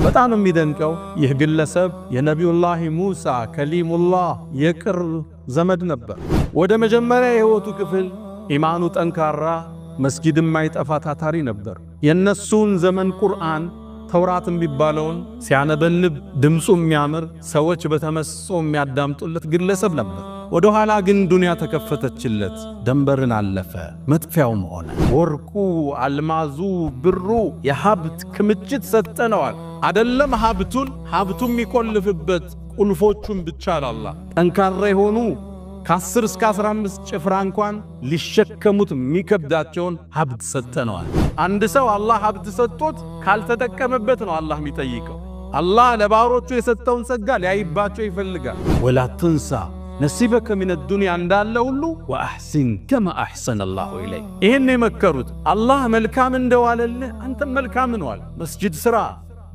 በጣም የሚደንቀው ይህ ግለሰብ የነቢዩላህ ሙሳ ከሊሙላህ የቅርብ ዘመድ ነበር። ወደ መጀመሪያ የህይወቱ ክፍል ኢማኑ ጠንካራ መስጊድም ማይጠፋ ታታሪ ነበር። የነሱን ዘመን ቁርአን ተውራት የሚባለውን ሲያነበንብ ድምጹ የሚያምር ሰዎች በተመስጦ የሚያዳምጡለት ግለሰብ ነበር። ወደ ኋላ ግን ዱንያ ተከፈተችለት፣ ደንበርን አለፈ፣ መጥፊያውም ሆነ። ወርቁ አልማዙ ብሩ የሀብት ክምችት ሰጠነዋል። አይደለም ሀብቱም የሚቆልፍበት ቁልፎቹን ብቻ አላህ ጠንካራ የሆኑ ከ10 እስከ 15 ጭፍራ እንኳን ሊሸከሙት የሚከብዳቸውን ሀብት ሰጠነዋል። አንድ ሰው አላህ ሀብት ሰጥቶት ካልተጠቀመበት ነው አላህ የሚጠይቀው። አላህ ለባሮቹ የሰጠውን ጸጋ ሊያይባቸው ይፈልጋል። ወላ ትንሳ ነሲበከ ሚነ ዱንያ እንዳለ ሁሉ ወአሕሲን ከማ አሕሰነ አላሁ ኢለይክ። ይህን የመከሩት አላህ መልካም እንደዋለልህ አንተም መልካም ነዋል። መስጂድ ስራ፣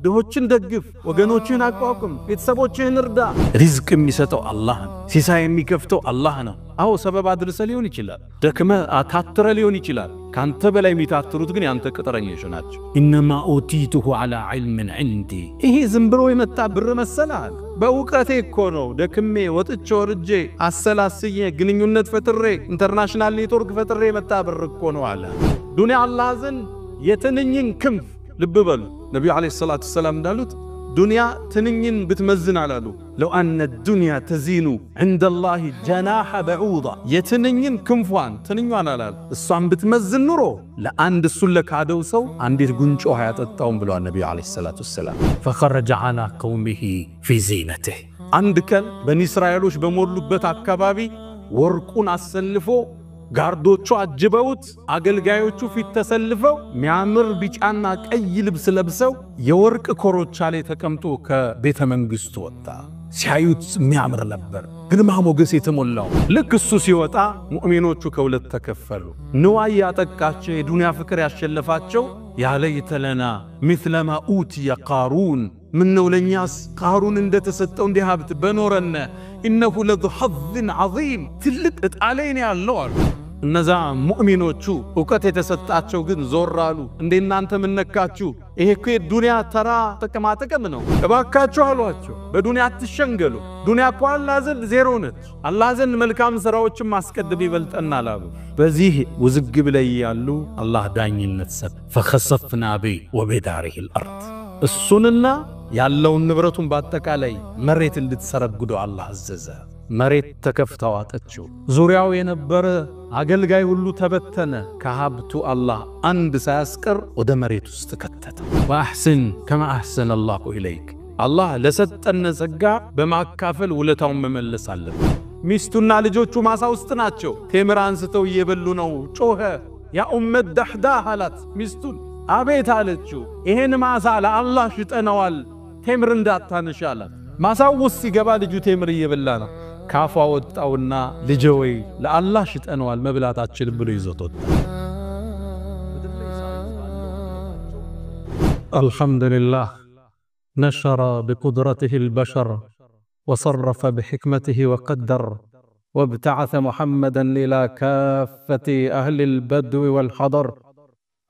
ድሆችን ደግፍ፣ ወገኖችን አቋቁም፣ ቤተሰቦችን እርዳ። ሪዝቅ የሚሰጠው አላህ ነው። ሲሳይ የሚከፍተው አላህ ነው። አዎ ሰበብ አድርሰ ሊሆን ይችላል፣ ደክመ አታትረ ሊሆን ይችላል። ካንተ በላይ የሚታትሩት ግን ያንተ ቅጥረኞች ናቸው። ኢነማ ኡቲቱሁ ዐላ ዒልምን ዒንዲ። ይሄ ዝም ብሎ የመጣ ብር መሰላል? በእውቀቴ እኮ ነው ደክሜ ወጥቼ ወርጄ አሰላስዬ ግንኙነት ፈጥሬ ኢንተርናሽናል ኔትወርክ ፈጥሬ የመጣ ብር እኮ ነው አለ። ዱንያ አላህ ዘንድ የትንኝን ክንፍ ልብ በሉ። ነቢዩ ዓለይሂ ሰላቱ ወሰላም እንዳሉት ዱንያ ትንኝን ብትመዝን አላሉ ለው አነ ዱንያ ተዚኑ ዐንደላሂ ጀናሐ በዑዳ። የትንኝን ክንፏን ትንኟን አላሉ እሷን ብትመዝን ኑሮ ለአንድ እሱን ለካደው ሰው አንዲት ጉንጮ ውሃ ያጠጣውን ብለዋል ነቢዩ ዓለይሂ ሰላቱ ወሰላም። ፈኸረጀ ዐላ ቀውሚሂ ፊ ዚነቲህ። አንድ ቀን በኒ እስራኤሎች በሞሉበት አካባቢ ወርቁን አሰልፎ ጋርዶቹ አጅበውት አገልጋዮቹ ፊት ተሰልፈው ሚያምር ቢጫና ቀይ ልብስ ለብሰው የወርቅ ኮሮቻ ላይ ተቀምጦ ከቤተ መንግስቱ ወጣ። ሲያዩት የሚያምር ነበር፣ ግርማ ሞገስ የተሞላው። ልክ እሱ ሲወጣ ሙእሚኖቹ ከሁለት ተከፈሉ። ንዋይ ያጠቃቸው የዱንያ ፍቅር ያሸለፋቸው ያ ለይተለና ሚስለማ ኡቲየ ቃሩን፣ ምነው ለኛስ ቃሩን እንደተሰጠው እንዲህ ሀብት በኖረነ ኢነሁ ለዙ ሐዝን ዐዚም፣ ትልቅ ዕጣ ላይ ነው ያለው አሉ። እነዛ ሙእሚኖቹ ዕውቀት የተሰጣቸው ግን ዞር አሉ። እንዴ እናንተ ምን ነካችሁ? ይሄ እኮ የዱንያ ተራ ጥቅማጥቅም ነው፣ እባካችሁ አሏቸው። በዱንያ አትሸንገሉ። ዱንያ እኮ አላህ ዘንድ ዜሮ ነች። አላህ ዘንድ መልካም ሥራዎችን ማስቀደም ይበልጠናል አሉ። በዚህ ውዝግብ ላይ ያሉ አላህ ዳኝነት ሰጥ። ፈኸሰፍና ቢሂ ወቢዳሪሂ አልአርድ፣ እሱንና ያለውን ንብረቱን በአጠቃላይ መሬት እንድትሰረግደው አላህ አዘዘ። መሬት ተከፍታ ዋጠችው። ዙሪያው የነበረ አገልጋይ ሁሉ ተበተነ። ከሀብቱ አላህ አንድ ሳያስቀር ወደ መሬት ውስጥ ከተተ። ወአሕሲን ከማ አሕሰነ አላሁ ኢለይክ። አላህ ለሰጠን ጸጋ በማካፈል ውለታውን መመለስ አለብን። ሚስቱና ልጆቹ ማሳ ውስጥ ናቸው። ቴምር አንስተው እየበሉ ነው። ጮኸ። ያ ኡመት ደህዳህ አላት ሚስቱን። አቤት አለችው። ይሄን ማሳ ለአላህ ሽጠነዋል፣ ቴምር እንዳታነሽ አላት። ማሳው ውስጥ ሲገባ ልጁ ቴምር እየበላ ነው። ካፏ ወጣውና ልጄ ወይ ለአላህ ሽጠነዋል መብላታችን ብሎ ይዞት ወጣ። አልሐምዱሊላህ ነሸረ ቢቁድረቲሂ አልበሸር ወሰረፈ ቢሕክመቲሂ ወቀደር وابتعث محمدا إلى كافة أهل البدو والحضر.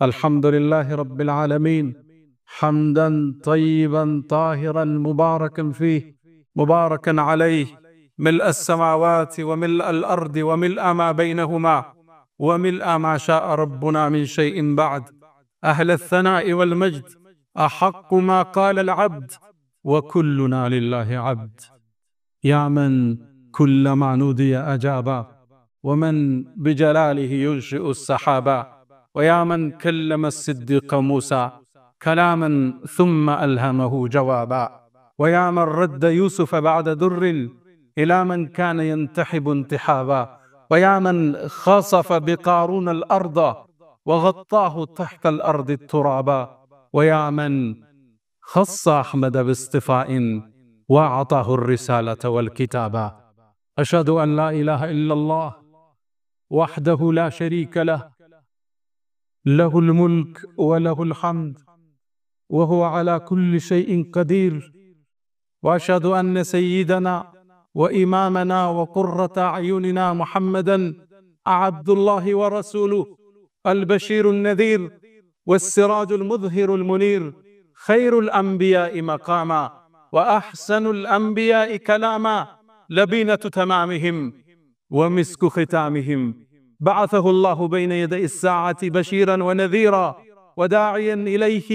الحمد لله رب العالمين حمدا طيبا طاهرا مباركا فيه مباركا عليه ملء السماوات وملء الأرض وملء ما بينهما وملء ما شاء ربنا من شيء بعد. أهل الثناء والمجد أحق ما قال العبد وكلنا لله عبد. يا من كلما نودي أجابا ومن بجلاله ينشئ السحابا ويا من كلم الصديق موسى كلاما ثم ألهمه جوابا ويا من رد يوسف بعد در إلى من كان ينتحب انتحابا ويا من خصف بقارون الأرض وغطاه تحت الأرض الترابا ويا من خص أحمد باصطفاء وأعطاه الرسالة والكتابا. أشهد أن لا إله إلا الله وحده لا شريك له، له الملك وله الحمد وهو على كل شيء قدير. وأشهد أن سيدنا وإمامنا وقرة أعيننا محمدًا عبد الله ورسوله، البشير النذير والسراج المظهر المنير، خير الأنبياء مقاما وأحسن الأنبياء كلاما لبينة تمامهم ومسك ختامهم بعثه الله بين يدي الساعة بشيرا ونذيرا وداعيا إليه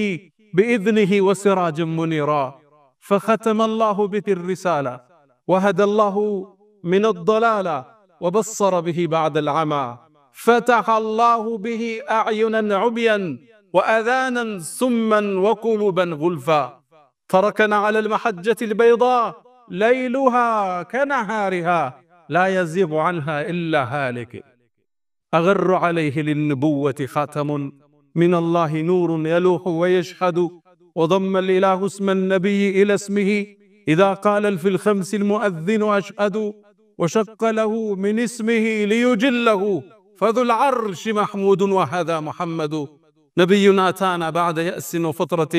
بإذنه وسراجا منيرا فختم الله به الرسالة وهدى الله من الضلالة وبصر به بعد العمى فتح الله به أعينا عميا وأذانا سما وقلوبا غلفا تركنا على المحجة البيضاء ليلها كنهارها لا يزيغ عنها إلا هالك أغر عليه للنبوة خاتم من الله نور يلوح ويشهد وضم الإله اسم النبي إلى اسمه إذا قال في الخمس المؤذن أشهد وشق له من اسمه ليجله فذو العرش محمود وهذا محمد نبينا أتانا بعد يأس وفترة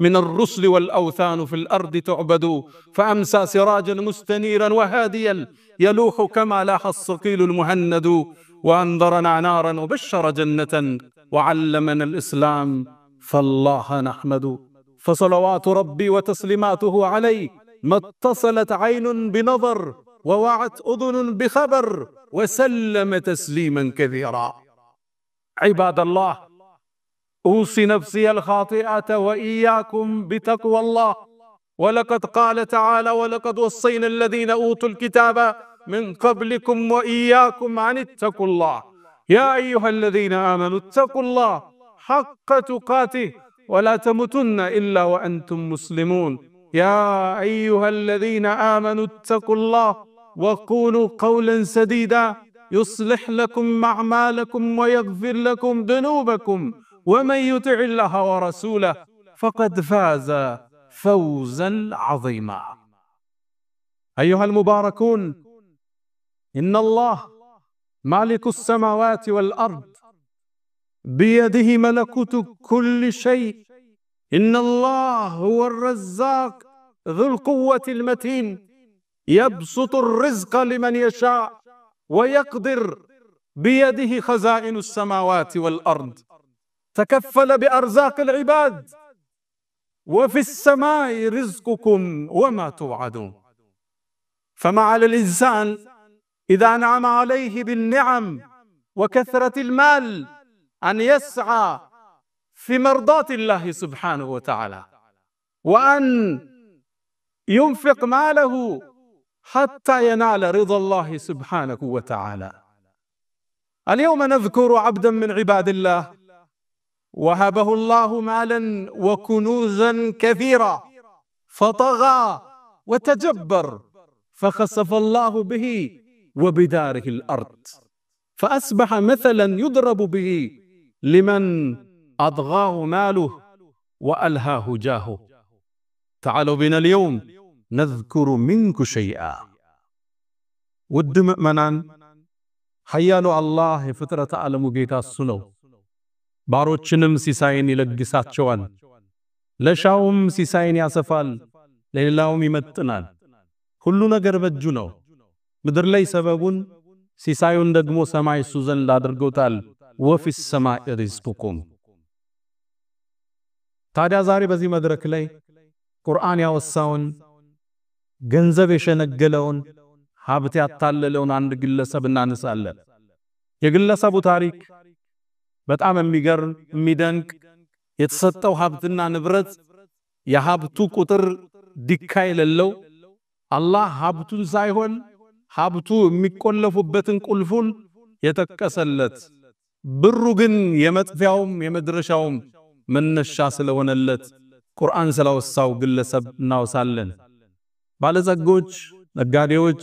من الرسل والأوثان في الأرض تعبد فأمسى سراجا مستنيرا وهاديا يلوح كما لاح الصقيل المهند وأنذرنا نارا وبشر جنة وعلمنا الإسلام فالله نحمد فصلوات ربي وتسليماته عليه ما اتصلت عين بنظر ووعت أذن بخبر وسلم تسليما كثيرا عباد الله أوصي نفسي الخاطئة وإياكم بتقوى الله ولقد قال تعالى ولقد وصينا الذين أوتوا الكتاب من قبلكم وإياكم أن اتقوا الله يا أيها الذين آمنوا اتقوا الله حق تقاته ولا تموتن إلا وأنتم مسلمون يا أيها الذين آمنوا اتقوا الله وقولوا قولا سديدا يصلح لكم أعمالكم ويغفر لكم ذنوبكم ومن يطع الله ورسوله فقد فاز فوزا عظيما أيها المباركون إن الله مالك السماوات والأرض بيده ملكوت كل شيء إن الله هو الرزاق ذو القوة المتين يبسط الرزق لمن يشاء ويقدر بيده خزائن السماوات والأرض تكفل بأرزاق العباد وفي السماء رزقكم وما توعدون فما على الإنسان إذا أنعم عليه بالنعم وكثرة المال أن يسعى في مرضاة الله سبحانه وتعالى وأن ينفق ماله حتى ينال رضا الله سبحانه وتعالى اليوم نذكر عبدا من عباد الله وهبه الله مالا وكنوزا كثيرا فطغى وتجبر فخسف الله به وبداره الأرض فأصبح مثلا يضرب به لمن أضغاه ماله وألهاه جاهه تعالوا بنا اليوم نذكر منك شيئا ود مؤمنان حيالو الله فطرة عالم جيتا السنو باروچنم ሲሳይን ይለግሳቸዋል ለሻውም ሲሳይን ያሰፋል ለሌላውም ይመጥናል ሁሉ ነገር በእጁ ነው ምድር ላይ ሰበቡን ሲሳዩን ደግሞ ሰማይ እሱ ዘንድ አድርጎታል ወፊ السماء رزقكم ታዲያ ዛሬ በዚህ መድረክ ላይ ቁርአን ያወሳውን ገንዘብ የሸነገለውን ሀብት ያታለለውን አንድ ግለሰብ እናነሳለን የግለሰቡ ታሪክ በጣም የሚገርም የሚደንቅ የተሰጠው ሀብትና ንብረት የሀብቱ ቁጥር ዲካይ ለለው አላህ ሀብቱን ሳይሆን ሀብቱ የሚቆለፉበትን ቁልፉን የተቀሰለት ብሩ ግን የመጥፊያውም የመድረሻውም መነሻ ስለሆነለት ቁርአን ስለወሳው ግለሰብ እናወሳለን ባለጸጎች ነጋዴዎች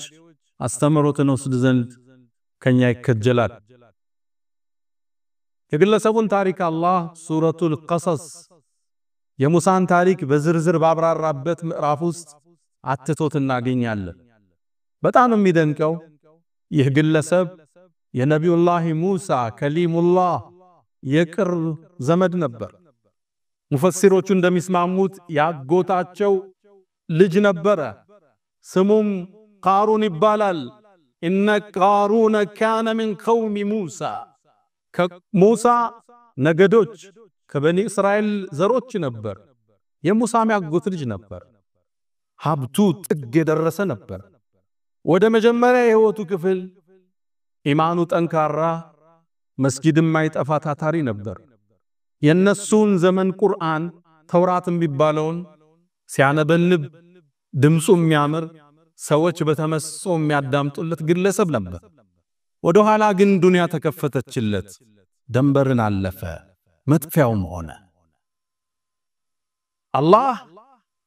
አስተምሮትን ወስድ ዘንድ ከኛ ይከጀላል የግለሰቡን ታሪክ አላህ ሱረቱል ቀሰስ የሙሳን ታሪክ በዝርዝር ባብራራበት ምዕራፍ ውስጥ አትቶት እናገኛለን በጣም የሚደንቀው ይህ ግለሰብ የነቢዩላህ ሙሳ ከሊሙላህ የቅርብ ዘመድ ነበር ሙፈሲሮቹ እንደሚስማሙት ያጎታቸው ልጅ ነበረ ስሙም ቃሩን ይባላል إن قارون كان من قوم موسى كموسى نجدوج كبني إسرائيل زروج نبر የሙሳም ያጎት ልጅ ነበር። ሀብቱ ጥግ የደረሰ ነበር። ወደ መጀመሪያ የህይወቱ ክፍል ኢማኑ ጠንካራ መስጊድም ማይጠፋ ታታሪ ነበር። የነሱን ዘመን ቁርአን ተውራት የሚባለውን ሲያነበንብ ድምጹ የሚያምር ሰዎች በተመስጦ የሚያዳምጡለት ግለሰብ ነበር። ወደ ኋላ ግን ዱንያ ተከፈተችለት፣ ደንበርን አለፈ፣ መጥፊያውም ሆነ። አላህ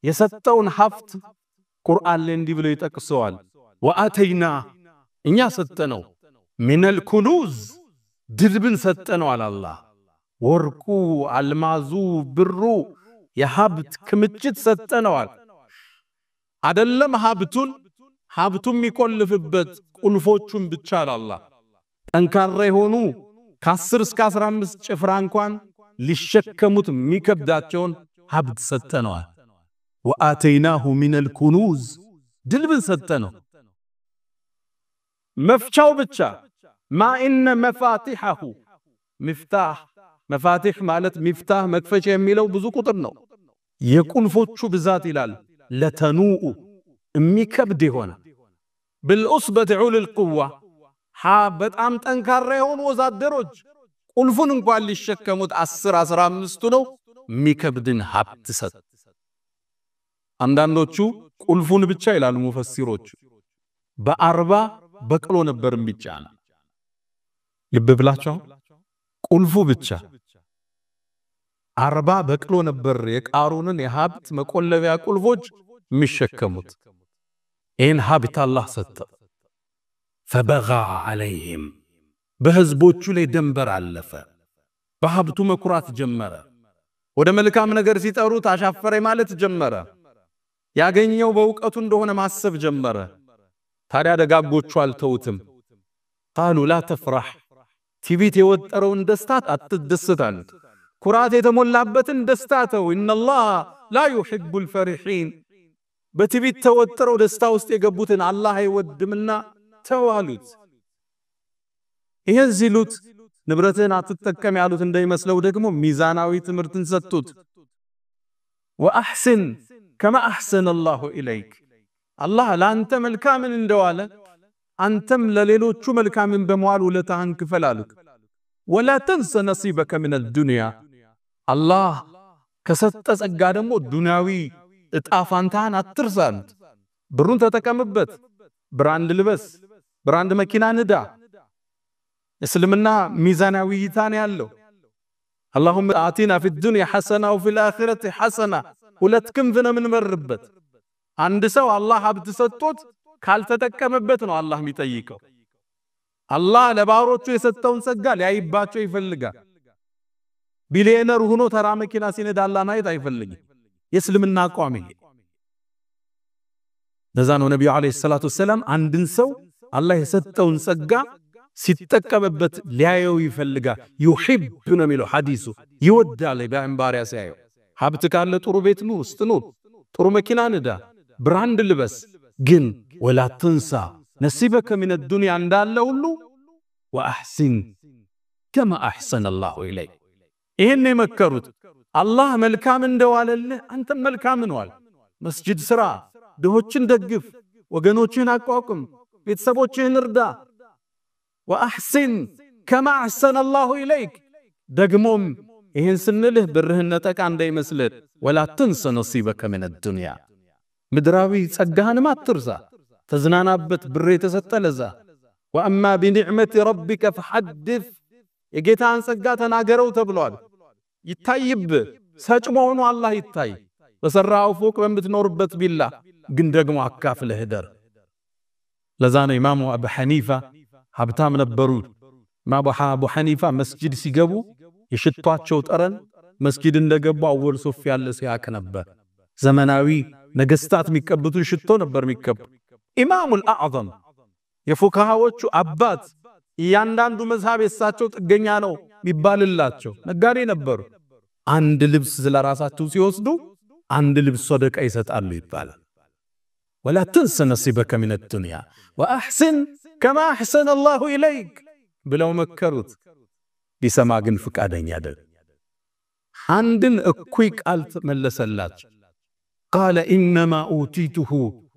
የሰጠውን ሀብት ቁርአን ላይ እንዲህ ብሎ ይጠቅሰዋል። ወአተይና እኛ ሰጠነው ሚነል ኩኑዝ ድልብን ሰጠነው አላህ። ወርቁ፣ አልማዙ፣ ብሩ የሀብት ክምችት ሰጠነዋል። አደለም ሀብቱን የሚቆልፍበት ቁልፎቹን ብቻ አላህ ጠንካራ የሆኑ ከ10 እስከ 15 ጭፍራ እንኳን ሊሸከሙት የሚከብዳቸውን ሀብት ሰጠነዋል። ወአተይናሁ ሚነል ኩኑዝ ድልብን ሰጠነው። መፍቻው ብቻ ማኢነ መፋቲሐሁ ሚፍታህ መፋቲህ ማለት ሚፍታህ መክፈቻ የሚለው ብዙ ቁጥር ነው። የቁልፎቹ ብዛት ይላል ለተኑኡ የሚከብድ ይሆነ بالعصبة عول القوة በጣም ጠንካራ የሆኑ ወዛደሮች ቁልፉን እንኳን ሊሸከሙት 10-15 ነው የሚከብድን ሀብት ሰጥ። አንዳንዶቹ ቁልፉን ብቻ ይላሉ ሙፈሲሮች በ40 በቅሎ ነበር የሚጫና። ልብ ብላችሁ ቁልፉ ብቻ 40 በቅሎ ነበር የቃሩንን የሀብት መቆለቢያ ቁልፎች የሚሸከሙት። ይህን ሀብት አላህ ሰጠ። فبغى عليهم በህዝቦቹ ላይ ደንበር አለፈ። በሀብቱ መኩራት ጀመረ። ወደ መልካም ነገር ሲጠሩት አሻፈረ ማለት ጀመረ። ያገኘው በእውቀቱ እንደሆነ ማሰብ ጀመረ። ታዲያ ደጋጎቹ አልተውትም። قالوا لا تفرح ቲቪት የወጠረውን ደስታት አትደስታል። ኩራት የተሞላበትን ደስታተው إن الله لا يحب الفرحين በቲቪት ተወጠረው ደስታ ውስጥ የገቡትን አላህ አይወድምና ተዋሉት። ይሄን ሲሉት ንብረትን አትጠቀም ያሉት እንደሚመስለው ደግሞ ሚዛናዊ ትምህርትን ሰጡት። ወአህስን ከማ አህሰነ الله ኢለይክ አላህ ላንተ መልካምን እንደዋለ አንተም ለሌሎቹ መልካምን በመዋል ውለታህን ክፈል አሉት። ወላ ተንሰ ነሲበከ ሚነ الدنيا አላህ ከሰጠ ጸጋ ደግሞ ዱንያዊ እጣፋንታን አትርሳን። ብሩን ተጠቀምበት፣ ብራንድ ልበስ፣ ብራንድ መኪና ንዳ። እስልምና ሚዛናዊ ይታን ያለው اللهم آتنا في الدنيا حسنة وفي الآخرة حسنة ሁለት ክንፍ ነው የምንመርበት። አንድ ሰው አላህ ሀብት ሰጥቶት ካልተጠቀመበት ነው አላህ የሚጠይቀው። አላህ ለባሮቹ የሰጠውን ጸጋ ሊያይባቸው ይፈልጋል። ቢሊየነር ሆኖ ተራ መኪና ሲነዳ አላህ ማየት አይፈልግም። የእስልምና አቋም ይሄ። ለዛ ነው ነብዩ አለይሂ ሰላቱ ወሰለም አንድን ሰው አላህ የሰጠውን ጸጋ ሲጠቀምበት ሊያየው ይፈልጋል። ይحب ነው የሚለው ሐዲሱ። ይወዳል በእንባሪያ ሲያየው። ሀብት ካለ ጥሩ ቤት ነው ውስጥ ነው፣ ጥሩ መኪና ንዳ፣ ብራንድ ልበስ። ግን ወላ ተንሳ ነሲበከ ሚነ الدنيا እንዳለ ሁሉ ወአህሲን ከማ አህሰነ الله ኢለይክ። ይሄን የመከሩት አላህ መልካም እንደዋለልህ አንተም መልካም ነዋል። መስጂድ ስራ፣ ድሆችን ደግፍ፣ ወገኖችን አቋቁም፣ ቤተሰቦችን እርዳ። ወአህሲን ከማ አህሰነ الله ኢለይክ። ደግሞም ይሄን ስንልህ ብርህን ነጠቃ እንዳይመስልህ። ወላ ተንሰ ነሲበከ ሚነ الدنيا ምድራዊ ጸጋህንም አትርሳ። ተዝናናበት፣ ብር የተሰጠ ለዛ። ወአማ ቢኒዕመቲ ረቢከ ፈሐድስ የጌታን ጸጋ ተናገረው ተብሏል። ይታይብ ሰጭ መሆኑ አላህ ይታይ። በሰራው ፎቅ በምትኖርበት ቢላ ግን ደግሞ አካፍለህ ደር። ለዛ ነው ኢማሙ አቡ ሐኒፋ ሀብታም ነበሩ። ኢማሙ አቡ ሐኒፋ መስጂድ ሲገቡ የሽቷቸው ጠረን መስጊድ እንደገቡ አወል ሶፍ ያለ ሲያክ ነበር። ዘመናዊ ነገስታት የሚቀበቱን ሽቶ ነበር የሚቀበ። ኢማሙል አዕዘም የፉካሃዎቹ አባት እያንዳንዱ መዝሃብ የሳቸው ጥገኛ ነው የሚባልላቸው ነጋዴ ነበሩ። አንድ ልብስ ስለራሳቸው ሲወስዱ አንድ ልብስ ሰደቃ ይሰጣሉ ይባላል። ወላ ተንሰ ነሲበከ ሚነ الدنيا ወአህሲን ከማ አህሰነ الله ኢለይክ ብለው መከሩት። ቢሰማ ግን ፍቃደኛ አይደል። አንድን እኩይ ቃል መለሰላቸው قال انما اوتيته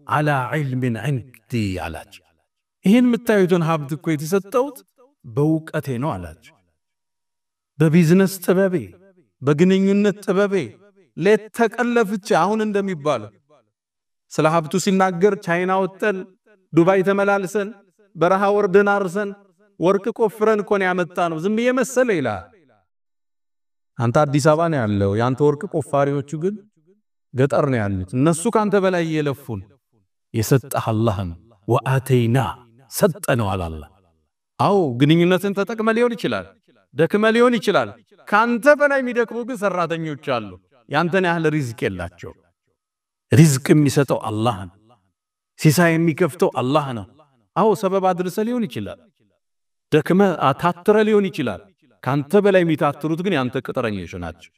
على علم عندي አላቸው ይሄን የምታዩትን ሀብት እኮ የተሰጠሁት በእውቀቴ ነው አላቸው በቢዝነስ ጥበቤ በግንኙነት ጥበቤ ለተቀለፍች አሁን እንደሚባለው ስለ ሀብቱ ሲናገር ቻይና ወጥተን ዱባይ ተመላልሰን በረሃ ወርደን አርሰን ወርቅ ቆፍረን እኮ ነው ያመጣነው ዝም የመሰለ ይላል አንተ አዲስ አበባ ነው ያለው ያንተ ወርቅ ቆፋሪዎቹ ግን ገጠር ነው ያሉት እነሱ ካንተ በላይ የለፉን የሰጠህ አላህን ወአተይና ሰጠነው አላህ አው ግንኙነትን ተጠቅመ ሊሆን ይችላል ደክመ ሊሆን ይችላል ካንተ በላይ የሚደክሙ ግን ሰራተኞች አሉ ያንተን ያህል ሪዝቅ የላቸው ሪዝቅ የሚሰጠው አላህ ነው ሲሳይ የሚከፍተው አላህ ነው አው ሰበብ አድርሰ ሊሆን ይችላል ደክመ አታትረ ሊሆን ይችላል ካንተ በላይ የሚታትሩት ግን ያንተ ቅጥረኞች ናቸው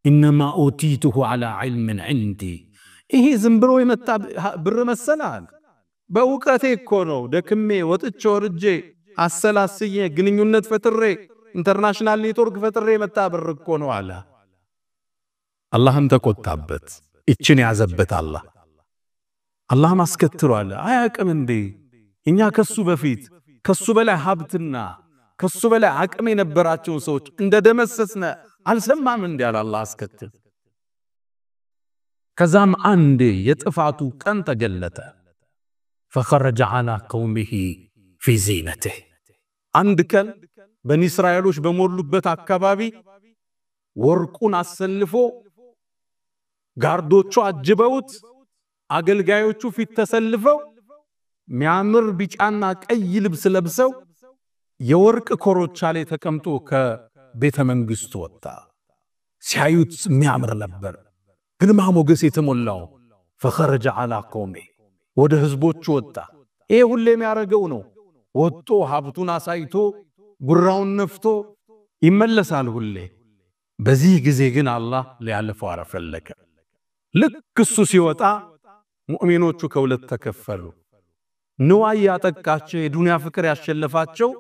انما اوتيته على علم عندي ይሄ ዝም ብሎ የመጣ ብር መሰላል በእውቀቴ እኮ ነው ደክሜ ወጥቼ ወርጄ አሰላስዬ ግንኙነት ፈጥሬ ኢንተርናሽናል ኔትወርክ ፈጥሬ የመጣ ብር እኮ ነው አለ አላህም ተቆጣበት እችን ያዘበት አላህ ማስከትሯል አያቅም እንዴ እኛ ከሱ በፊት ከሱ በላይ ሀብትና ከሱ በላይ አቅም የነበራቸው ሰዎች እንደደመሰስነ አልሰማም እንዴ አላህ አስከትል ከዛም አንዴ የጥፋቱ ቀን ተገለጠ فخرج على قومه في زينته አንድ ቀን በኒ እስራኤሎች በሞሉበት አካባቢ ወርቁን አሰልፎ ጋርዶቹ አጅበውት አገልጋዮቹ ፊት ተሰልፈው ሚያምር ቢጫና ቀይ ልብስ ለብሰው የወርቅ ኮሮቻ ላይ ተቀምጦ ከቤተ መንግስቱ ወጣ ሲያዩት ሚያምር ነበር ግርማ ሞገስ የተሞላው فخرج على قومه ወደ ህዝቦቹ ወጣ ይሄ ሁሌ የሚያረገው ነው ወጥቶ ሀብቱን አሳይቶ ጉራውን ነፍቶ ይመለሳል ሁሌ በዚህ ጊዜ ግን አላህ ሊያልፈው አረፈለከ ልክ እሱ ሲወጣ ሙእሚኖቹ ከሁለት ተከፈሉ ንዋይ ያጠቃቸው የዱንያ ፍቅር ያሸለፋቸው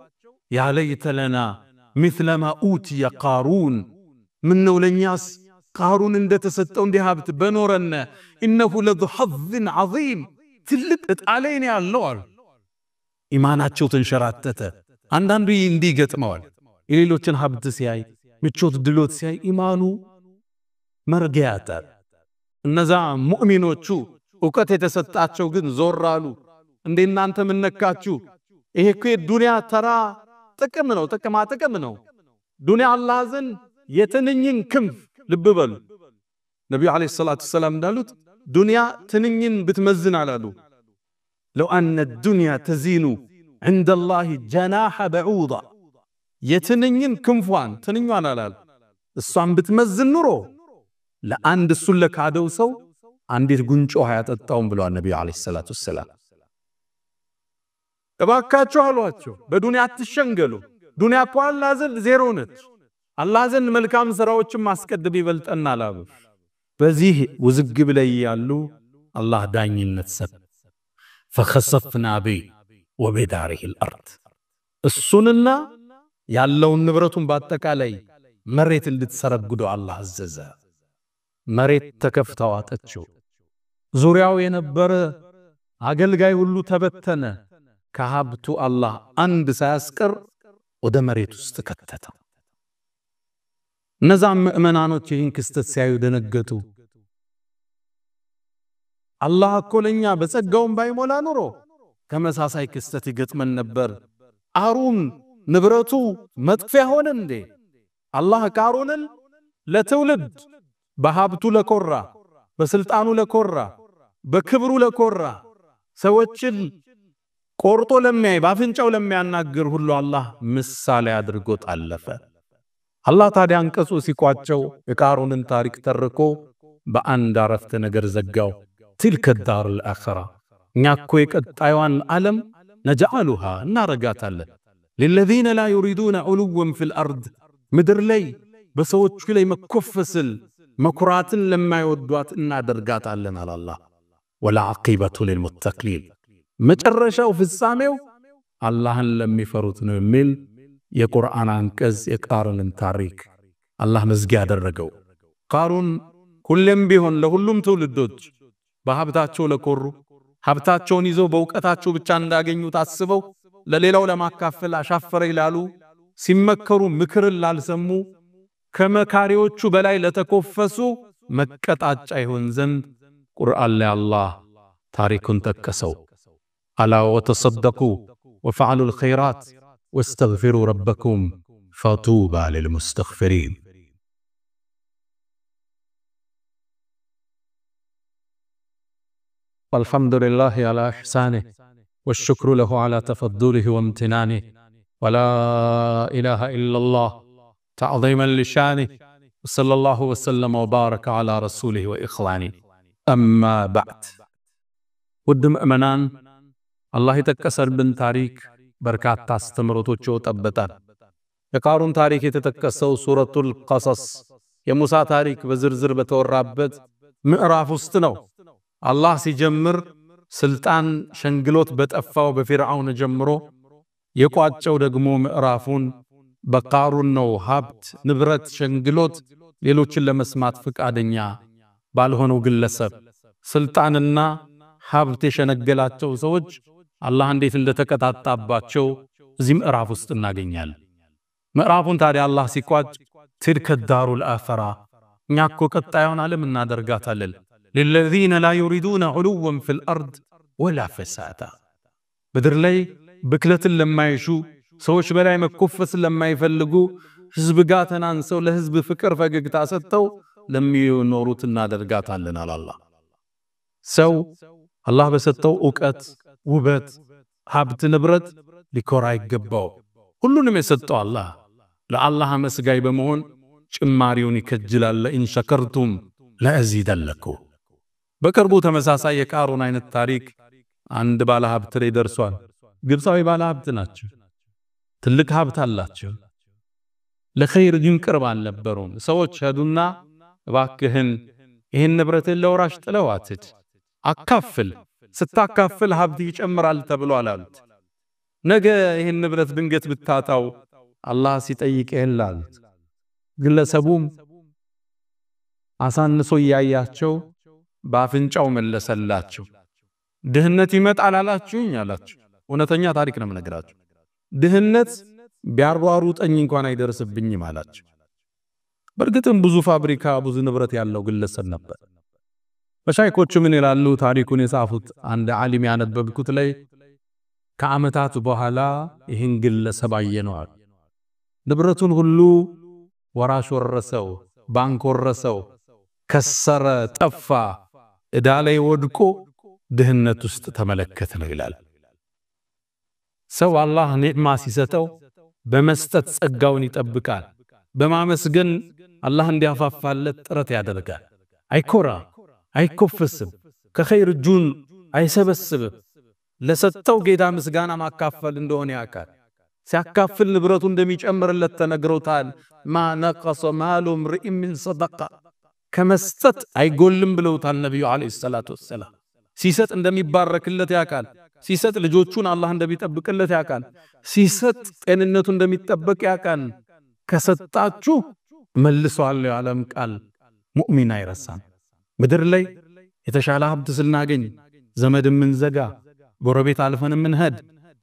ያለይተለና مثل ما اوتي قارون منو ለኛስ قارون እንደተሰጠው እንደ ሀብት በኖረና انه لذو حظ عظيم ትልቅ ጣለኝ ያለው ኢማናቸው ተንሸራተተ አንዳንዱ እንዲገጥመዋል የሌሎችን ሀብት ሲያይ ምቾት ድሎት ሲያይ ኢማኑ መርገያታ እነዛ ሙእሚኖቹ ዕውቀት የተሰጣቸው ግን ዞራሉ እንደናንተ ምንነካችሁ ይሄ እኮ ዱንያ ተራ ጥቅም ነው ጥቅም ነው ዱንያ አላህ ዘንድ የትንኝን ክንፍ ልብ በሉ ነብዩ አለይሂ ሰላቱ ሰላም እንዳሉት ዱንያ ትንኝን ብትመዝን አላሉ لو ان الدنيا تزين عند الله جناح بعوضه የትንኝን ክንፏን ትንኛን አላል እሷን ብትመዝን ኑሮ ለአንድ እሱን ለካደው ሰው አንዲት ጉንጮ ያጠጣውን ብለዋል ነብዩ አለይሂ ሰላቱ ሰላም ተባካቸው አሏቸው በዱንያ አትሸንገሉ ዱንያ እኮ አላህ ዘንድ ዜሮ ነች አላህ ዘንድ መልካም ስራዎችን ማስቀደም ይበልጠናል አሉ በዚህ ውዝግብ ላይ ያሉ አላህ ዳኝነት ሰጠ فخسفنا به وبداره الارض እሱንና ያለውን ንብረቱን ባጠቃላይ መሬት እንድትሰረግዱ አላህ አዘዘ መሬት ተከፍተው አጠችው ዙሪያው የነበረ አገልጋይ ሁሉ ተበተነ ከሀብቱ አላህ አንድ ሳያስቀር ወደ መሬት ውስጥ ከተተው እነዛ ምእመናኖች ይህን ክስተት ሲያዩ ደነገጡ አላህ እኮ ለኛ በጸጋው ባይሞላ ኑሮ ከመሳሳይ ክስተት ይገጥመን ነበር አሩን ንብረቱ መጥፊያ ሆነ እንዴ አላህ ቃሩንን ለትውልድ በሀብቱ ለኮራ በስልጣኑ ለኮራ በክብሩ ለኮራ ሰዎችን ቆርጦ ለሚያይ ባፍንጫው ለሚያናገር ሁሉ አላህ ምሳሌ አድርጎ ጣለፈ አላህ ታዲያ አንቀጹ ሲቋጨው የቃሩንን ታሪክ ተርኮ በአንድ አረፍተ ነገር ዘጋው تلك الدار الآخرة ناكو يقطعوان عالم نجعلها نارغاتالن للذين لا يريدون علوا في الأرض مدر لي بسوچ لي مكفسل مكراتن لما يودوات نادرغاتالن على الله ولا عقبة للمتقين مጨረሻው ፍጻሜው አላህን ለሚፈሩት ነው የሚል የቁርአን አንቀጽ የቃሩንን ታሪክ አላህ መዝጊያ ያደረገው። ቃሩን ሁሌም ቢሆን ለሁሉም ትውልዶች በሀብታቸው ለኮሩ ሀብታቸውን ይዘው በእውቀታቸው ብቻ እንዳገኙ ታስበው ለሌላው ለማካፈል አሻፈረ ይላሉ ሲመከሩ ምክርን ላልሰሙ ከመካሪዎቹ በላይ ለተኮፈሱ መቀጣጫ ይሆን ዘንድ ቁርአን ላይ አላህ ታሪኩን ጠቀሰው። አላ ወተሰደቁ ወፈዓሉ الخيرات واستغفروا ربكم فطوبى للمستغفرين والحمد لله على إحسانه والشكر له على تفضله وامتنانه ولا إله إلا الله تعظيما لشانه وصلى الله وسلم وبارك على رسوله وإخوانه أما بعد ودم أمنان الله يتكسر بن تاريك بركات تستمرتوچ وطبطال የቃሩን ታሪክ የተጠቀሰው ሱረቱል ቀሰስ የሙሳ ታሪክ በዝርዝር በተወራበት ምዕራፍ ውስጥ ነው። አላህ ሲጀምር ስልጣን ሸንግሎት በጠፋው በፊርዓውን ጀምሮ የቋጨው ደግሞ ምዕራፉን በቃሩን ነው። ሀብት ንብረት ሸንግሎት ሌሎችን ለመስማት ፍቃደኛ ባልሆነው ግለሰብ ስልጣንና ሀብት የሸነገላቸው ሰዎች አላህ እንዴት እንደተቀጣጣባቸው እዚህ ምዕራፍ ውስጥ እናገኛለን። ምዕራፉን ታዲያ አላህ ሲቋጭ ትልከ ዳሩል አኺራ እኛ እኮ ቀጣዩን ዓለም እናደርጋታለን ለለዚነ ላ ዩሪዱነ ዑሉወን ፊል አርድ ወላ ፈሳዳ በድር ላይ ብክለትን ለማይሹ ሰዎች በላይ መኮፈስ ለማይፈልጉ ህዝብ ጋር ተናንሰው ለህዝብ ፍቅር ፈገግታ ሰጥተው ለሚኖሩት እናደርጋታለን አላህ። ሰው አላህ በሰጠው ዕውቀት ውበት ሀብት ንብረት ሊኮራ ይገባው። ሁሉንም የሰጠው አላህ ለአላህ መስጋይ በመሆን ጭማሪውን ይከጅላል። ለኢን ሸከርቱም ለአዚደለኩም። በቅርቡ ተመሳሳይ የቃሩን አይነት ታሪክ አንድ ባለ ሀብት ላይ ደርሷል። ግብፃዊ ባለ ሀብት ናቸው። ትልቅ ሀብት አላቸው። ለኸይር ግን ቅርብ አልነበሩም። ሰዎች ሄዱና እባክህን ይህን ንብረትን ለወራሽ ጥለው አትድ፣ አካፍል፣ ስታካፍል ሀብት ይጨምራል ተብሏል አሉት። ነገ ይህን ንብረት ድንገት ብታጣው አላህ ሲጠይቅህ አሉት። ግለሰቡም አሳንሶ ያያቸው በአፍንጫው መለሰላቸው። ድህነት ይመጣል አላችሁኝ አላችሁ። እውነተኛ ታሪክ ነው የምነግራችሁ። ድህነት ቢያሯሩጠኝ እንኳን አይደርስብኝም አላችሁ። በእርግጥም ብዙ ፋብሪካ ብዙ ንብረት ያለው ግለሰብ ነበር። በሻይኮቹ ምን ይላሉ? ታሪኩን የጻፉት አንድ ዓሊም ያነበብኩት ላይ ከዓመታት በኋላ ይህን ግለሰብ አየነው። ንብረቱን ሁሉ ወራሽ ወረሰው፣ ባንክ ወረሰው፣ ከሰረ፣ ጠፋ፣ ዕዳ ላይ ወድቆ ድህነት ውስጥ ተመለከተው ይላል። ሰው አላህ ኒዕማ ሲሰጠው በመስጠት ጸጋውን ይጠብቃል። በማመስገን አላህ እንዲያፋፋለት ጥረት ያደርጋል። አይኮራ፣ አይኮፍስም፣ ከኸይር እጁን አይሰበስብም። ለሰጠው ጌታ ምስጋና ማካፈል እንደሆነ ያውቃል። ሲያካፍል ንብረቱ እንደሚጨምርለት ተነግሮታል። ማ ነቀሰ ማሉ ምርእ ሚን ሰደቃ ከመስጠት አይጎልም ብለውታል ነብዩ አለይሂ ሰላቱ ወሰላም። ሲሰጥ እንደሚባረክለት ያውቃል። ሲሰጥ ልጆቹን አላህ እንደሚጠብቅለት ያውቃል። ሲሰጥ ጤንነቱ እንደሚጠበቅ ያውቃል። ከሰጣችሁ መልሷል የዓለም ቃል ሙእሚን አይረሳም። ምድር ላይ የተሻለ ሀብት ስናገኝ ዘመድ ምንዘጋ ጎረቤት አልፈን ምንሄድ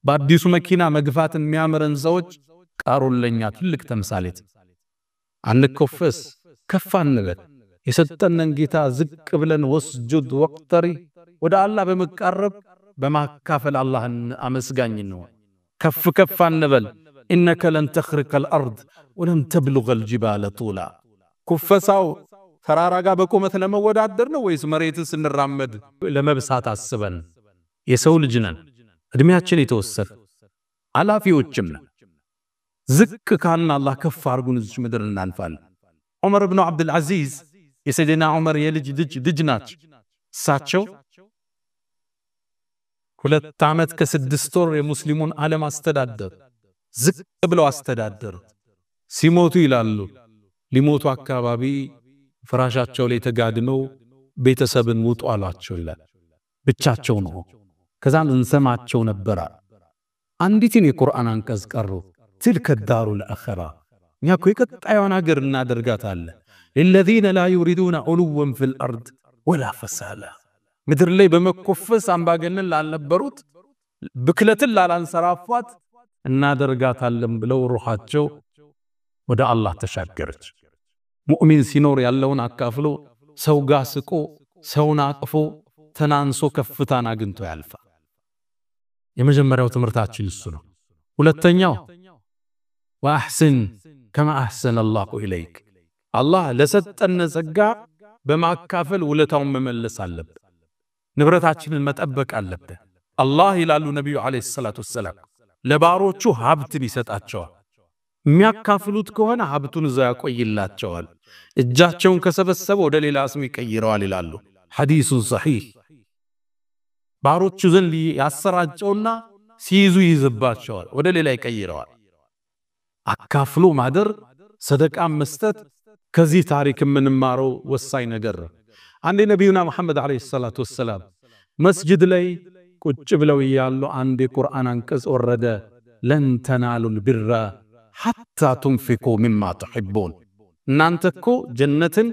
በአዲሱ መኪና መግፋት የሚያምረን ሰዎች ቃሩን ለኛ ትልቅ ተምሳሌት። አንኮፈስ፣ ከፍ አንበል። የሰጠነን ጌታ ዝቅ ብለን ወስጁድ ወቅተሪ ወደ አላህ በመቃረብ በማካፈል አላህን አመስጋኝ ነው። ከፍ ከፍ አንበል። ኢነከ ለን ተኽሪቀ الارض ወለም ተብሉغ الجبال طولا ኩፈሳው ተራራ ጋር በቁመት ለመወዳደር ነው ወይስ መሬትን ስንራመድ ለመብሳት አስበን? የሰው ልጅ ነን። እድሜያችን የተወሰነ አላፊዎችም ነን። ዝቅ ካልን አላህ ከፍ አድርጉን እዚህ ምድር እናልፋለን። ዑመር ኢብኑ አብዱል አዚዝ የሰይድና ዑመር የልጅ ልጅ ናቸው። እሳቸው 2 ዓመት ከ6 ወር የሙስሊሙን ዓለም አስተዳደሩ። ዝቅ ብለው አስተዳደሩ። ሲሞቱ ይላሉ ሊሞቱ አካባቢ ፍራሻቸው ላይ ተጋድመው ቤተሰብን ውጡ አሏቸው ይላል። ብቻቸው ነው። ከዛም እንሰማቸው ነበር። አንዲትን የቁርአን አንቀጽ ቀሩ። ትልከ ዳሩል አኺራ እኛ እኮ የቀጣዩን ሀገር እናደርጋታለን ለلذين لا يريدون علوا في الارض ولا فسادا ምድር ላይ በመኮፈስ አምባገነን ላልነበሩት ብክለትን ላላንሰራፋት እናደርጋታለን ብለው ሩሃቸው ወደ አላህ ተሻገረች ሙእሚን ሲኖር ያለውን አካፍሎ ሰው ጋር ስቆ ሰውን አቅፎ ተናንሶ ከፍታን አግኝቶ ያልፋል የመጀመሪያው ትምህርታችን እሱ ነው ሁለተኛው واحسن كما احسن الله اليك الله ለሰጠን ጸጋ በማካፈል ውለታውን መመለስ አለበት ንብረታችንን መጠበቅ አለበት አላህ ይላሉ ነብዩ አለይሂ ሰላቱ ወሰለም ለባሮቹ ሀብትን ይሰጣቸዋል የሚያካፍሉት ከሆነ ሀብቱን እዛ ያቆይላቸዋል እጃቸውን ከሰበሰበ ወደ ሌላ ስም ይቀይረዋል ይላሉ ሐዲሱ ሰሂህ ባሮቹ ዘንድ ያሰራጨውና ሲይዙ ይዝባቸዋል ወደ ሌላ ይቀይረዋል አካፍሎ ማደር ሰደቃ መስጠት ከዚህ ታሪክ የምንማረው ወሳኝ ነገር አንዴ ነብዩና መሐመድ አለይሂ ሰላቱ ወሰለም መስጂድ ላይ ቁጭ ብለው ያሉ አንድ የቁርአን አንቀጽ ወረደ ለን ተናሉል ቢራ حتى تنفقوا مما تحبون እናንተ እኮ ጀነትን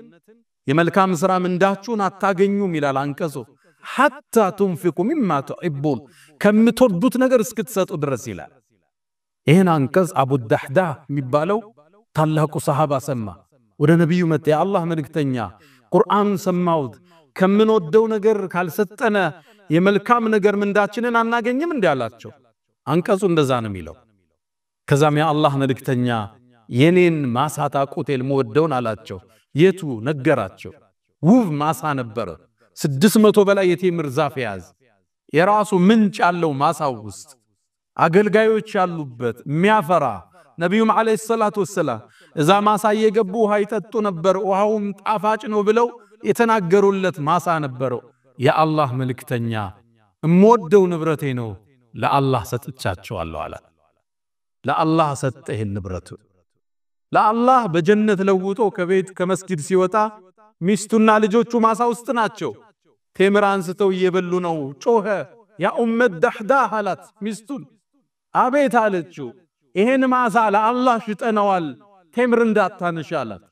የመልካም ሥራ ምንዳችሁን አታገኙም ይላል አንቀጹ حتى تنفقوا مما تحبون ከምትወዱት ነገር እስክትሰጡ ድረስ ይላል ይሄን አንቀጽ አቡ ዳህዳ የሚባለው ታላቁ ሰሃባ ሰማ ወደ ነብዩ መጣ የአላህ መልእክተኛ ቁርአን ሰማውት ከምንወደው ነገር ካልሰጠነ የመልካም ነገር ምንዳችንን አናገኝም እንዲያላቸው አንቀጹ እንደዛ ነው የሚለው ከዛም የአላህ መልእክተኛ የኔን ማሳ ታቁቴል መወደውን አላቸው የቱ ነገራቸው ውብ ማሳ ነበር 600 በላይ የቴምር ዛፍ ያዝ የራሱ ምንጭ ያለው ማሳው ውስጥ አገልጋዮች ያሉበት የሚያፈራ ነብዩም አለይሂ ሰላቱ ወሰለም እዛ ማሳ እየገቡ ውሃ ይጠጡ ነበር ውሃውም ጣፋጭ ነው ብለው የተናገሩለት ማሳ ነበር የአላህ መልእክተኛ እምወደው ንብረቴ ነው ለአላህ ሰጥቻቸዋለሁ አለ ለአላህ ሰጠህ ንብረቱ ለአላህ በጀነት ለውጦ ከቤት ከመስጊድ ሲወጣ ሚስቱና ልጆቹ ማሳ ውስጥ ናቸው ቴምር አንስተው እየበሉ ነው ጮኸ ያ ኡመት ዳህዳ አላት ሚስቱን አቤት አለችው ይሄን ማሳ ለአላህ ሽጠነዋል ቴምር እንዳታነሻላት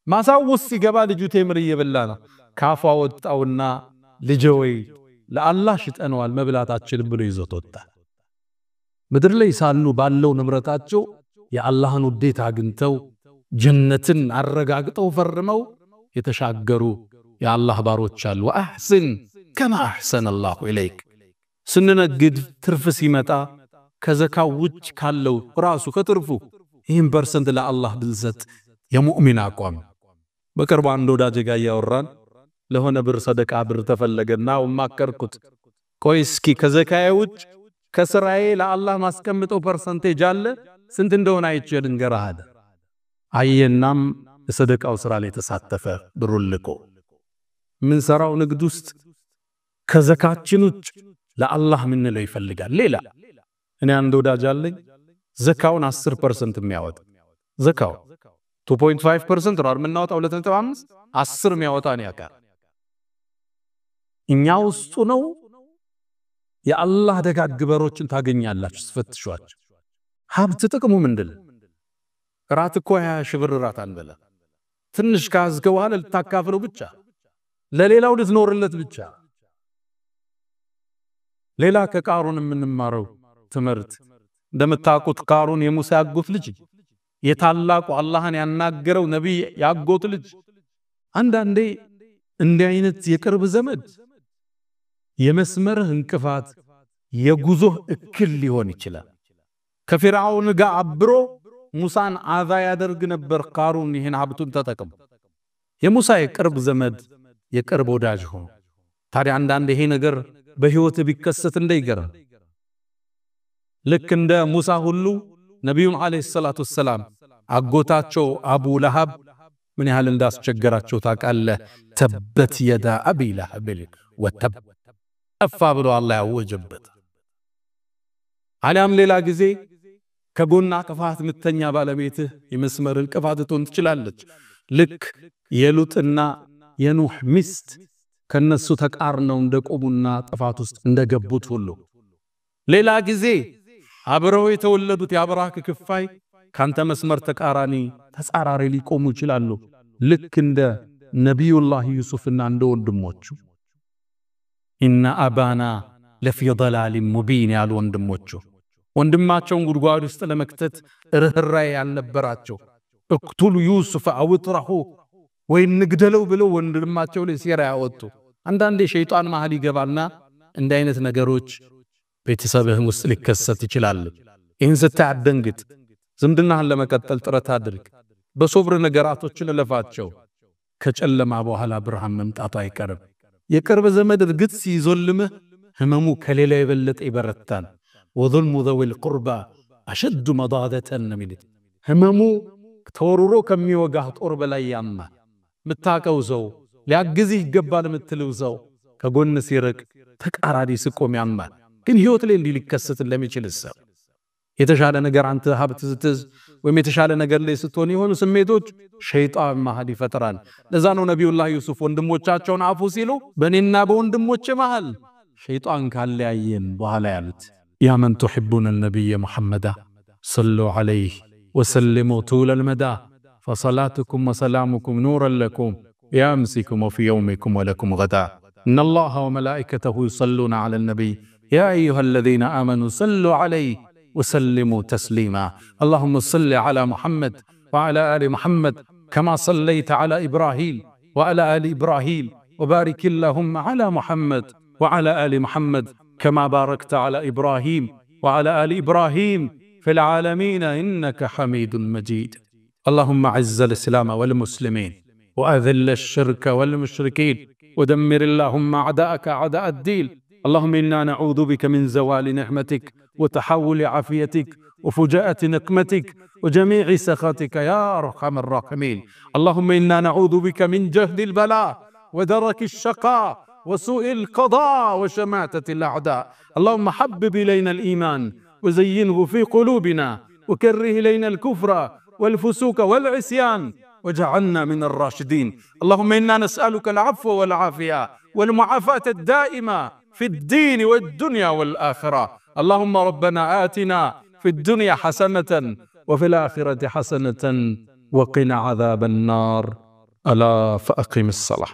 ማሳው ውስጥ ሲገባ ልጁ ቴምር እየበላ ነው ካፏ ወጣውና ልጄ ወይ ለአላህ ሽጠነዋል መብላታችን ብሎ ይዞት ወጣ ምድር ላይ ሳሉ ባለው ንብረታቸው የአላህን ውዴታ አግኝተው ጀነትን አረጋግጠው ፈርመው የተሻገሩ የአላህ ባሮች አሉ ወአህስን كما احسن الله اليك ስንነግድ ትርፍ ሲመጣ ከዘካው ውጭ ካለው ራሱ ከትርፉ ይህን ፐርሰንት ለአላህ ብንሰጥ የሙእሚን አቋም በቅርቡ አንድ ወዳጅ ጋር ያወራን ለሆነ ብር ሰደቃ ብር ተፈለገና ወማከርኩት ቆይ እስኪ ከዘካዬ ውጭ ከስራዬ ለአላህ ማስቀምጠው ፐርሰንቴጅ አለ ስንት እንደሆነ አይቼ ልንገርህ አለ አየናም ሰደቃው ስራ ላይ ተሳተፈ ብሩን ልቆ ምን ሰራው ንግድ ውስጥ ከዘካችን ውጭ ለአላህ ምን ነው ይፈልጋል ሌላ እኔ አንድ ወዳጅ አለኝ ዘካውን 10% የሚያወጣ ዘካው 2.5% ነው ምናወጣው 2.5 10 የሚያወጣ ነው ያካር እኛ ውስጡ ነው የአላህ ደጋግበሮችን ታገኛላችሁ ስፈትሿቸው ሀብት ጥቅሙ ምንድነው ራት እኮ 20 ሺህ ብር ራት አንበላ ትንሽ ካዝከው አለ ልታካፍለው ብቻ ለሌላው ልትኖርለት ብቻ ሌላ ከቃሩን የምንማረው ትምህርት እንደምታውቁት ቃሩን የሙሳ ያጎት ልጅ የታላቁ አላህን ያናገረው ነብይ ያጎት ልጅ አንዳንዴ እንዲህ አይነት የቅርብ ዘመድ የመስመርህ እንቅፋት የጉዞህ እክል ሊሆን ይችላል ከፍርዓውን ጋር አብሮ ሙሳን አዛ ያደርግ ነበር ቃሩን ይሄን ሀብቱን ተጠቅሞ የሙሳ የቅርብ ዘመድ የቅርብ ወዳጅ ሆኖ ታዲያ አንዳንዴ ይሄ ነገር በህይወት ቢከሰት እንደይገርም ልክ እንደ ሙሳ ሁሉ ነብዩም አለይሂ ሰላቱ ወሰለም አጎታቸው አቡ ለሃብ ምን ያህል እንዳስቸገራቸው ታውቃለህ ተበት የዳ አቢ ለሃብ ወተብ አፋ ብሎ አላህ ያወጀበት አለም ሌላ ጊዜ ከጎና ቅፋት ምተኛ ባለቤትህ የመስመር እንቅፋት ትሆን ትችላለች ልክ የሉጥና የኑህ ሚስት ከነሱ ተቃርነው እንደቆሙና ጥፋት ውስጥ እንደገቡት ሁሉ ሌላ ጊዜ አብረው የተወለዱት ያብራክ ክፋይ ካንተ መስመር ተቃራኒ ተጻራሪ ሊቆሙ ይችላሉ። ልክ እንደ ነቢዩላህ ዩሱፍና እንደ ወንድሞቹ ኢነ አባና ለፊ ضلال ሙቢን ያሉ ወንድማቸውን ጉድጓድ ውስጥ ለመክተት ርህራሄ ያልነበራቸው እቅቱሉ ዩሱፍ አው ጥራሁ ወይ ንግደለው ብለው ወንድማቸው ላይ ሴራ ያወጡ። አንዳንዴ ሸይጣን መሃል ይገባና እንደ አይነት ነገሮች ቤተሰብህ ውስጥ ሊከሰት ይችላል። ይህን ስታደንግጥ ዝምድናህን ለመቀጠል ጥረት አድርግ። በሶብር ነገራቶችን ለፋቸው። ከጨለማ በኋላ ብርሃን መምጣቱ አይቀርም። የቅርብ ዘመድ እርግጥ ሲዞልምህ ህመሙ ከሌላ የበለጠ ይበረታል። ወظልሙ ذوي القربى أشد مضادة ሚሉት ህመሙ ተወርሮ ከሚወጋህ ጦር በላይ ያማል። ምታቀው ሰው ሊያግዝህ ይገባል ምትለው ሰው ከጎን ሲርቅ ተቃራዲ ስቆም ያማል። ግን ህይወት ላይ ሊከሰት ለሚችል ሰው የተሻለ ነገር አንተ ሀብት ስትዝ ወይም የተሻለ ነገር ላይ ስትሆን የሆኑ ስሜቶች ሸይጣን መሃል ይፈጥራል። ለዛ ነው ነብዩላህ ዩሱፍ ወንድሞቻቸውን አፉ ሲሉ በእኔና በወንድሞቼ መሃል ሸይጣን ካለያየን በኋላ ያሉት ያ መን تحبون النبي محمد صلوا عليه وسلموا طول المدى فصلاتكم وسلامكم نورا لكم بأمسكم وفي يومكم ولكم غدا إن الله وملائكته يصلون على النبي يا أيها الذين آمنوا صلوا عليه وسلموا تسليما اللهم صل على محمد وعلى آل محمد كما صليت على إبراهيم وعلى آل إبراهيم وبارك اللهم على محمد وعلى آل محمد كما باركت على إبراهيم وعلى آل إبراهيم في العالمين إنك حميد مجيد اللهم عز الإسلام والمسلمين وأذل الشرك والمشركين ودمر اللهم أعداءك أعداء الدين اللهم إنا نعوذ بك من زوال نعمتك وتحول عافيتك وفجاءة نقمتك وجميع سخطك يا أرحم الراحمين اللهم إنا نعوذ بك من جهد البلاء ودرك الشقاء وسوء القضاء وشماتة الأعداء اللهم حبب إلينا الإيمان وزينه في قلوبنا وكره إلينا الكفر والفسوق والعصيان وجعلنا من الراشدين اللهم إنا نسألك العفو والعافية والمعافاة الدائمة في الدين والدنيا والآخرة اللهم ربنا آتنا في الدنيا حسنة وفي الآخرة حسنة وقنا عذاب النار ألا فأقم الصلاة.